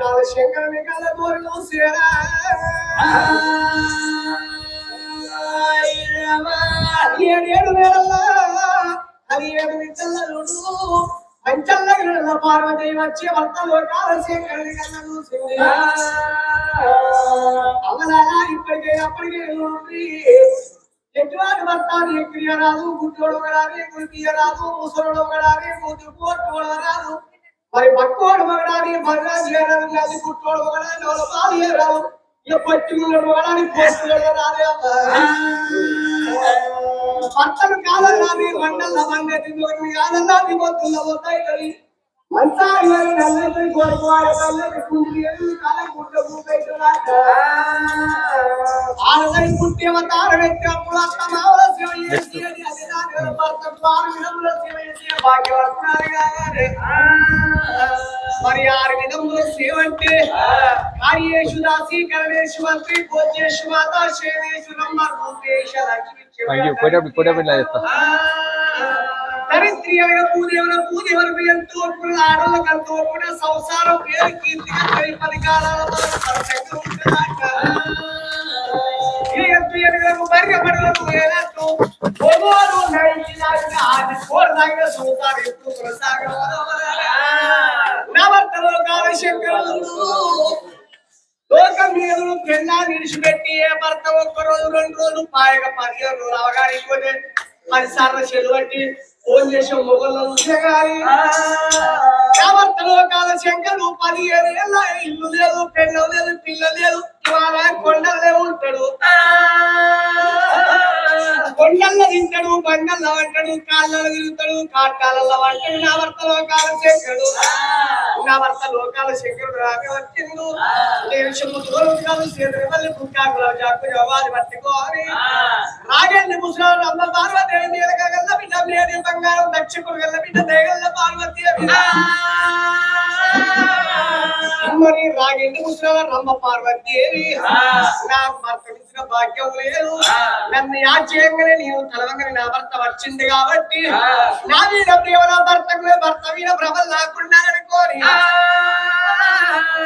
కాదు శంకరుని కళ్ళ కోరిలో ఏడేడు వేళల్లో అది 7 విచ్చల్లుడు పంచల్ల పార్వతి వచ్చి భర్తలో కాదు శంకరుని కళ్ళ చూసింది అవలాగా ఇప్పటికే అప్పటికే ఎటువంటి భర్తాన్ని ఎక్కియరాదు గుడ్డోడు ఒకడాలి గుడికియరాదు ముసలోడు ఒకడాలి కూతురు కోర్టు రాదు మరి పక్కోడు ఒకడాలి బర్రా చేయరాదు కాదు గుట్టోడు ఒకడాలి వాళ్ళ పాలు చేయరాదు ఇక పట్టుకున్నాడు ఒకడాలి కోర్టు రాదు భర్తలు కాదన్నాది మండల మండలి కాదన్నాది పొద్దున్న పోతాయి కలిగి మంచాయి నల్లటి కోరుకోవాలి నల్లటి కుండి కాలం గుడ్డ ఆడదై పుట్టివ తార వ్యక్తప్పుడు అత్తమావల శివ మరి 6 విధములు శివ అంటే కార్యేషు దాసి కరణేషు మంత్రి భోజేషు మాత శేవేషు నంబ రూపేష లక్ష్మి దరిద్రియమైన పూదేవన ఎంతో ఆడల కంతో కూడా సంసారం పేరు కీర్తిగా 10 కాలాల లోకం మీద పెళ్ళా నిలిచిపెట్టి ఏ భర్త 1 రోజు 2 రోజులు పాయగా 15 రోజులు అవగానికి పోతే 10 సార్లు చెలువట్టి ఫోన్ చేసే మొగల్లో భర్తలో కాల శంకరు 17 ఏళ్ళ ఇల్లు లేదు పెళ్ళం లేదు పిల్లలు లేదు ఇవాళ కొండలే ఉంటాడు కొండల్లో తింటాడు బండల్లో వంటాడు కాళ్ళలో తిరుగుతాడు కాటాలలో వంటాడు నా భర్త లోకాల శంకరుడు నా భర్త లోకాల శంకరుడు రాగా వచ్చిండు నేను దూరం కాదు చేతులు మళ్ళీ పుట్టాకులో జాకు జవాది పట్టుకోవాలి రాగండి ముసలాడు అమ్మ పార్వతి నీలగల్ల బిడ్డ మేడి బంగారం దక్షకుడు గల్ల బిడ్డ దేగల్ల పార్వతి మరి రాగండి ముసలాడు రమ్మ పార్వతి నాకు భర్త ఇచ్చిన భాగ్యం లేదు నన్ను యాచేయంగానే నేను తలవంగానే నా భర్త వచ్చింది కాబట్టి నా మీద ప్రేమ నా భర్తకు భర్త మీద ప్రభలు లేకుండా అనుకోని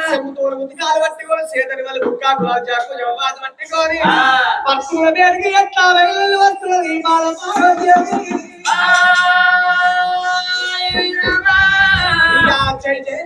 చెంబుతోడు ఉతికాలు పట్టుకొని చేతని వాళ్ళు బుక్కాకు జాకు జవాదు పట్టుకొని భర్తల మీదకి ఎట్లా వెళ్ళి వస్తున్నది బాల పార్వతి జై జయ